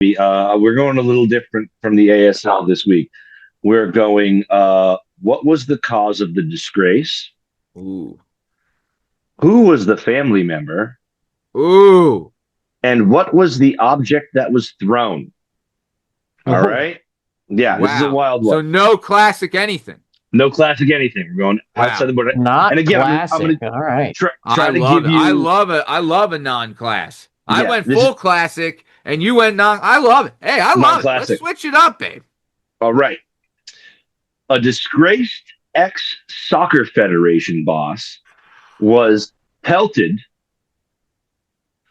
We're going a little different from the ASL this week. We're going, what was the cause of the disgrace? Ooh. Who was the family member? Ooh. And what was the object that was thrown? All Oh, right. Yeah, this is a Wow. wild So one. no classic anything. No classic anything. We're going outside Wow. the board. not And again, I'm classic. going to All right. try I to love give it. I you, love it. I love a non-class. I yeah, went this is full classic and you went non. I love it. Hey, I love it. Let's non-classic. switch it up, babe. All right. A disgraced ex soccer federation boss was pelted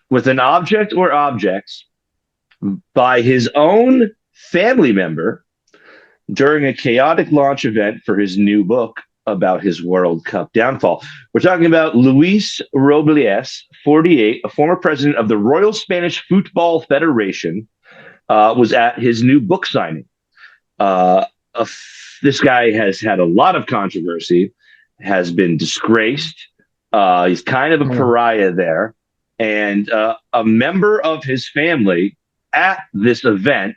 with an object or objects by his own family member during a chaotic launch event for his new book about his World Cup downfall. We're talking about Luis Rubiales, 48, a former president of the Royal Spanish Football Federation, was at his new book signing. Uh, this guy has had a lot of controversy, has been disgraced. He's kind of a pariah there. And a member of his family at this event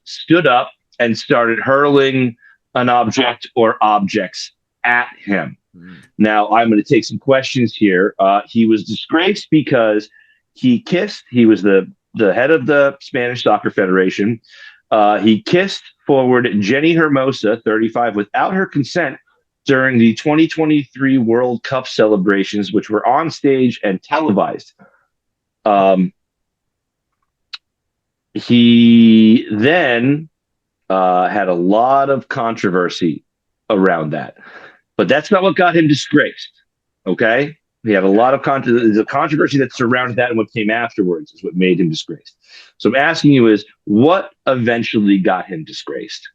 stood up and started hurling an object or objects at him. Now, I'm going to take some questions here. He was disgraced because he was the head of the Spanish Soccer Federation. He kissed forward Jenny Hermosa, 35, without her consent during the 2023 World Cup celebrations, which were on stage and televised. He then had a lot of controversy around that, but that's not what got him disgraced. Okay, he had a lot of the controversy that surrounded that, and what came afterwards is what made him disgraced. So I'm asking you: is what eventually got him disgraced?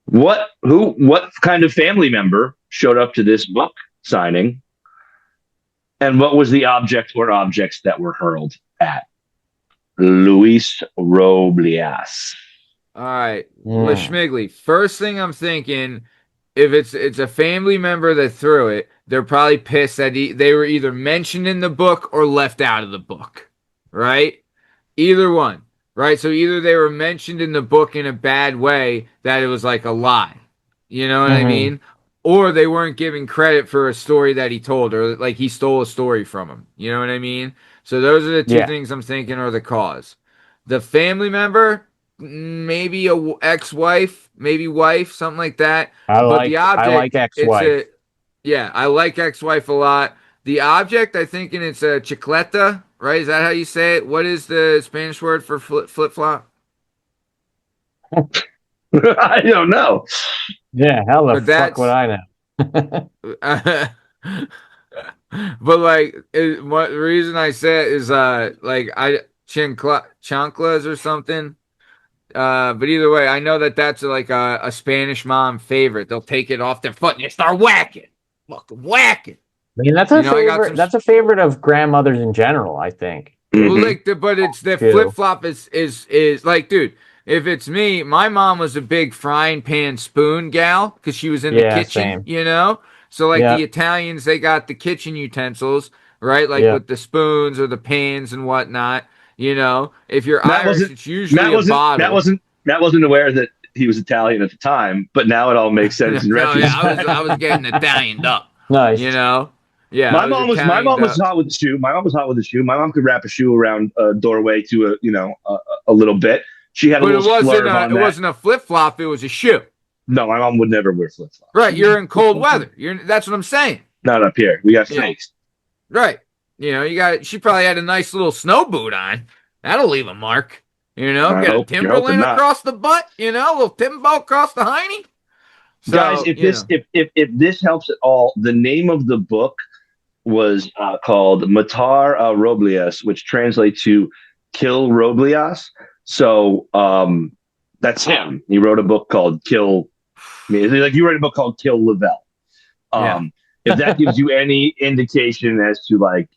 What kind of family member showed up to this book signing, and what was the object or objects that were hurled at Luis Rubiales? All right, Schmigley. First thing I'm thinking, if it's a family member that threw it, they're probably pissed that they were either mentioned in the book or left out of the book, right? Either one, right? So either they were mentioned in the book in a bad way that it was like a lie, you know what I mean? Or they weren't giving credit for a story that he told, or like he stole a story from him, you know what I mean? So those are the two things I'm thinking are the cause. The family member, maybe a ex-wife, maybe wife, something like that. I But the object, I like ex-wife. I like ex-wife a lot. The object, I think, it's a chicleta, right? Is that how you say it? What is the Spanish word for flip-flop? I don't know. Yeah, how the fuck would I know? But like, what the reason I say it is like chanclas or something. But either way, I know that's like a Spanish mom favorite. They'll take it off their foot and they start whacking, fucking whacking. I mean, that's a favorite. That's a favorite of grandmothers in general, I think. Well, like but it's the flip flop is like, dude. If it's me, my mom was a big frying pan spoon gal because she was in the kitchen, you know. So like the Italians, they got the kitchen utensils, right? Like with the spoons or the pans and whatnot. You know, if you're Irish, it's usually a bottle. Matt wasn't aware that he was Italian at the time, but now it all makes sense in retrospect. I was getting Italianed up. Nice. You know. Yeah, my mom was hot with the shoe. My mom was hot with the shoe. My mom could wrap a shoe around a doorway to a little bit. She had a little splurge on that. It wasn't a flip flop. It was a shoe. No, my mom would never wear flip flops. Right, you're in cold weather. That's what I'm saying. Not up here. We got fakes. Right. You know, she probably had a nice little snow boot on. That'll leave a mark. You know, get a Timberland across the butt. You know, a little Timbo across the hiney. So, guys, if this helps at all, the name of the book was called Matar Robles, which translates to Kill Robles. So that's him. He wrote a book called Kill. Like you wrote a book called Kill Lavelle. If that gives you any indication as to like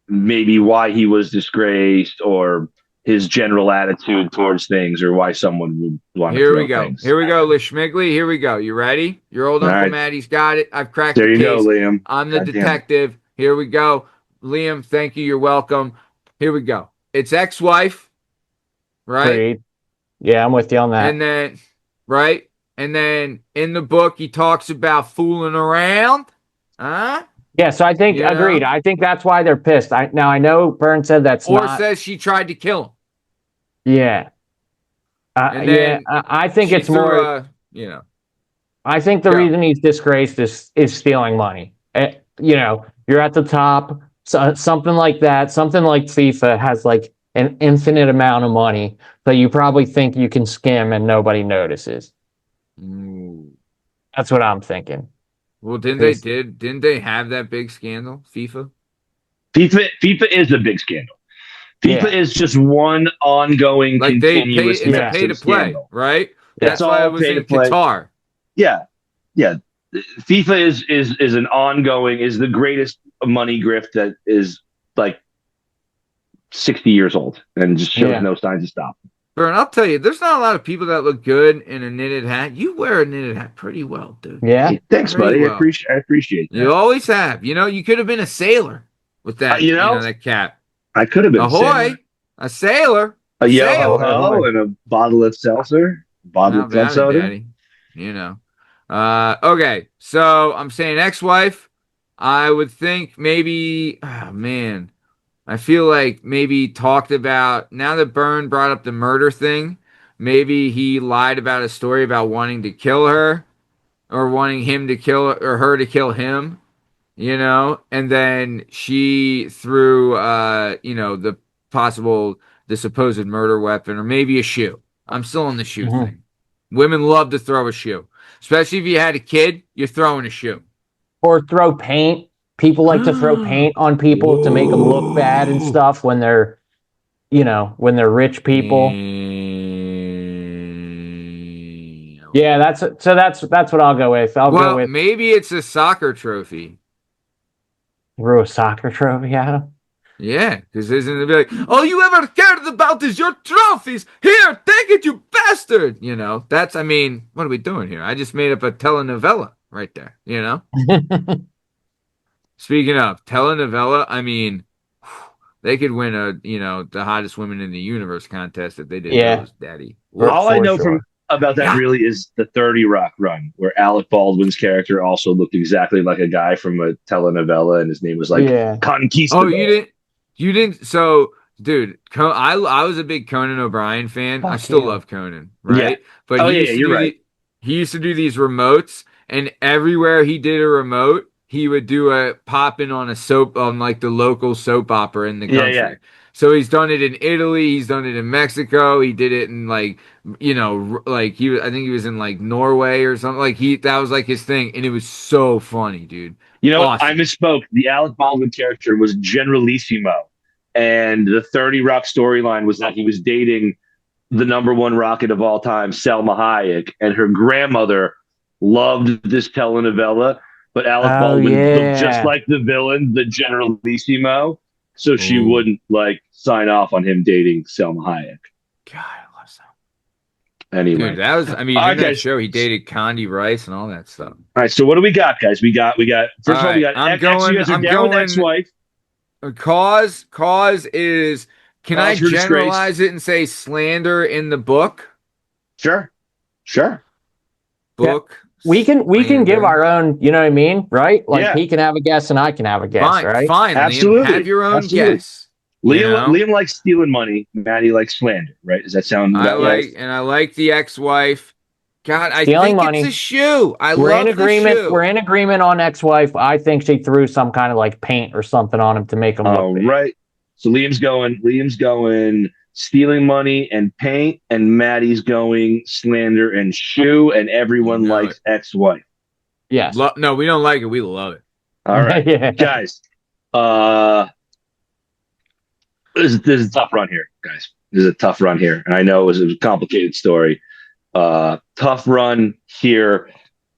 maybe why he was disgraced or his general attitude towards things or why someone would want to throw things. Here we go, Lishmigli. Here we go. You ready? Your old Uncle Maddie's got it. I've cracked the case. There you go, Liam. I'm the detective. Here we go. Liam, thank you. You're welcome. Here we go. it's ex-wife, right? Agreed. Yeah, I'm with you on that. And then, right? And then in the book, he talks about fooling around. Huh? Yeah, so I think, agreed. I think that's why they're pissed. I know Bern said that's or not. says she tried to kill him. Yeah. And then I think it's more. I think the reason he's disgraced is stealing money. You're at the top. So, something like that. Something like FIFA has like an infinite amount of money that you probably think you can skim and nobody notices. Ooh. That's what I'm thinking. Well, didn't they have that big scandal? FIFA is a big scandal. FIFA is just one ongoing, like continuous, it's a pay to play, scandal. right? That's why all it was pay in to play. Qatar. Yeah. FIFA is an ongoing, is the greatest money grift that is like 60 years old and just shows no signs of stopping. Bern, I'll tell you, there's not a lot of people that look good in a knitted hat. You wear a knitted hat pretty well, dude. Yeah. Hey, thanks, buddy. Well. I appreciate that. You always have. You could have been a sailor with that, that cap. I could have been a sailor. A yo-ho and a bottle of seltzer. Bottle of club soda. Daddy. Okay, so I'm saying ex-wife. I would think maybe, I feel like maybe talked about, now that Bern brought up the murder thing, maybe he lied about a story about wanting to kill her or wanting him to kill or her to kill him, and then she threw, the supposed murder weapon or maybe a shoe. I'm still on the shoe thing. Women love to throw a shoe, especially if you had a kid, you're throwing a shoe. Or throw paint. People like to throw paint on people to make them look bad and stuff when they're, when they're rich people. Yeah, that's what I'll go with. I'll go with. Maybe it's a soccer trophy. Throw a soccer trophy at him? Yeah, because isn't it like, all you ever cared about is your trophies? Here, take it, you bastard! What are we doing here? I just made up a telenovela right there, Speaking of telenovela, they could win the hottest women in the universe contest if they did those, Daddy. All I know about that really is the 30 Rock run, where Alec Baldwin's character also looked exactly like a guy from a telenovela, and his name was Conquistador. Oh, you didn't. So, dude, I was a big Conan O'Brien fan. I still love Conan, right? Yeah. But you're right. He used to do these remotes, and everywhere he did a remote, he would do a pop-in on like the local soap opera in the country. Yeah. So he's done it in Italy. He's done it in Mexico. He did it in I think he was in like Norway or something. That was like his thing, and it was so funny, dude. Awesome. I misspoke. The Alec Baldwin character was Generalissimo, and the 30 Rock storyline was that he was dating the #1 rocket of all time, Selma Hayek, and her grandmother loved this telenovela, but Alec Baldwin looked just like the villain, the Generalissimo, so she wouldn't sign off on him dating Selma Hayek. God, I love Selma. Anyway, dude, that was that show he dated Condi Rice and all that stuff. All right, so what do we got, guys? We got first of all, we got ex-wife. Cause is, can I generalize it and say slander in the book? Sure. Book. Yeah. We can give our own, you know what I mean? Right? He can have a guess and I can have a guess, right? Fine. Absolutely. Liam, have your own guess. Liam likes stealing money. Maddie likes slander, right? Does that sound about right? And I like the ex-wife. God, I stealing think money. It's a shoe. We're in agreement. We're in agreement on ex-wife. I think she threw some kind of paint or something on him to make him look big. Right. So Liam's going stealing money and paint, and Maddie's going slander and shoe, and everyone likes ex-wife. Yes. No, we don't like it. We love it. All right, guys. This is a tough run here, guys. This is a tough run here, and I know it was a complicated story. Tough run here.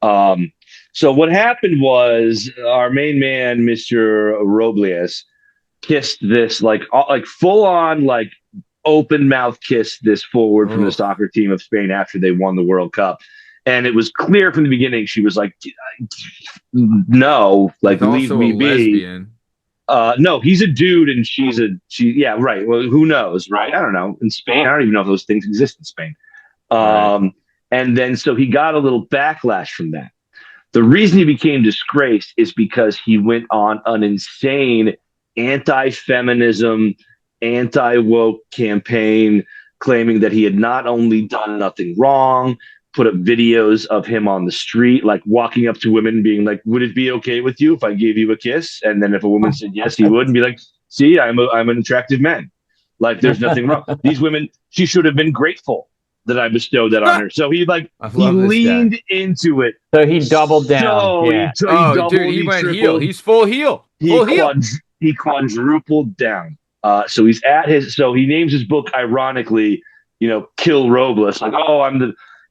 So what happened was our main man, Mr. Robles, kissed this full on open mouth kiss this forward from the soccer team of Spain after they won the World Cup. And it was clear from the beginning she was like, no, leave me be. No, he's a dude and yeah, right. Well, who knows, right? I don't know. In Spain, I don't even know if those things exist in Spain. Right. And then so he got a little backlash from that. The reason he became disgraced is because he went on an insane anti-feminism, anti-woke campaign claiming that he had not only done nothing wrong, put up videos of him on the street, like walking up to women being like, would it be okay with you if I gave you a kiss? And then if a woman said yes, he would, and be like, see, I'm an attractive man. Like there's nothing wrong. These women, she should have been grateful that I bestowed that on her. So he leaned into it. So he doubled down. So yeah. he doubled, he went tripled, heel. He's full heel. He quadrupled down. So he's at his. So he names his book ironically, Kill Robles. Like,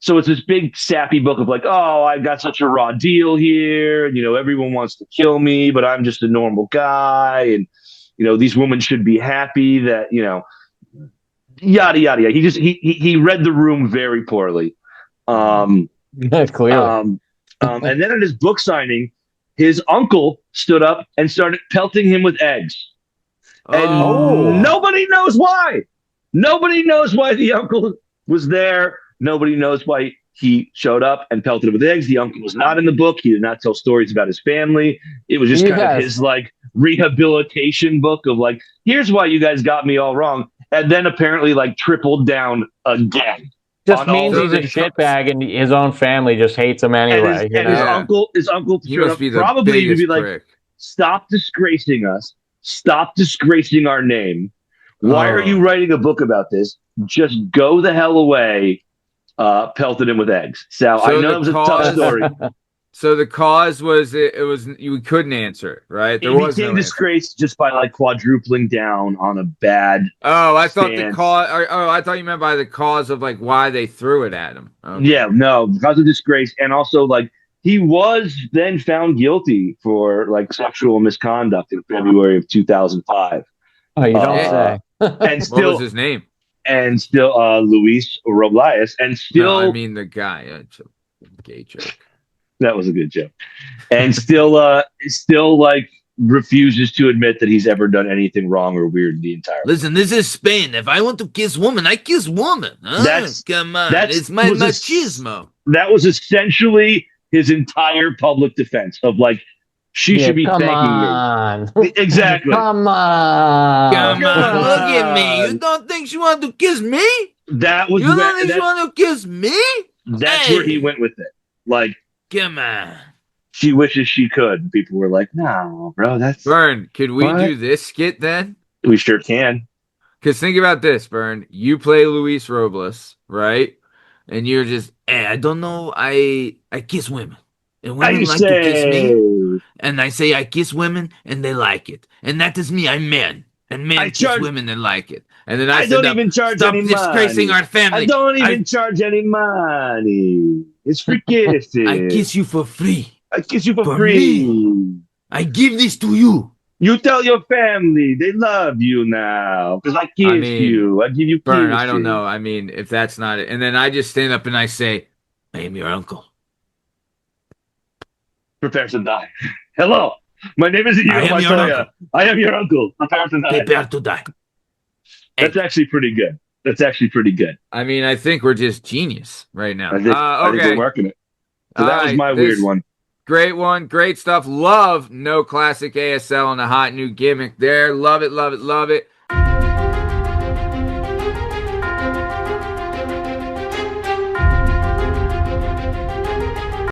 So it's this big sappy book of like, oh, I got such a raw deal here, and everyone wants to kill me, but I'm just a normal guy, and these women should be happy that yada yada yada. He read the room very poorly. Clearly. And then at his book signing, his uncle stood up and started pelting him with eggs. And nobody knows why. Nobody knows why the uncle was there. Nobody knows why he showed up and pelted him with eggs. The uncle was not in the book. He did not tell stories about his family. It was just kind of his like rehabilitation book of like, here's why you guys got me all wrong. And then apparently like tripled down again. Just means he's a shitbag and his own family just hates him anyway. And his uncle he must be the probably would be like, prick. stop disgracing us. Stop disgracing our name. Why are you writing a book about this? Just go the hell away. Pelted him with eggs. So I know it was a tough story. So the cause was it was you couldn't answer it, right? There was became disgraced just by like quadrupling down on a bad. Oh, I thought the cause. I thought you meant by the cause of like why they threw it at him. Okay. Yeah, no, because of disgrace, and also like he was then found guilty for like sexual misconduct in February of 2005. Oh, you don't say. And still, what was his name? And still, Luis Rubiales, and still. No, I mean the guy. It's a gay joke. That was a good joke. And still like refuses to admit that he's ever done anything wrong or weird in the entire. Listen, this is Spain. If I want to kiss woman, I kiss woman. Huh? Come on, it's my machismo. That was essentially his entire public defense of like, she should be thanking me. Exactly. Come on. Look at me. You don't think she wanted to kiss me? You don't think she wanted to kiss me? That's where he went with it. Like, come on. She wishes she could. People were like, no, bro, that's... Bern, could we do this skit then? We sure can. Because think about this, Bern. You play Luis Robles, right? And you're just, I don't know, I kiss women. And women like to kiss me. And I say I kiss women, and they like it. And that is me, I'm man. And men kiss women and like it. And then I don't even charge any money. Stop disgracing our family. I don't even charge any money. It's free kissing. I kiss you for free. I kiss you for free. Me. I give this to you. You tell your family they love you now because I kiss you. I give you kisses. Bern, I don't know. I mean, if that's not it. And then I just stand up and I say, I am your uncle. Prepare to die. Hello. My name is Montoya. I am your uncle. Prepare to die. Prepare to die. That's actually pretty good. I mean, I think we're just genius right now. I think we're working it. So that was my weird one. Great one. Great stuff. Love No Classic ASL and a hot new gimmick there. Love it, love it, love it.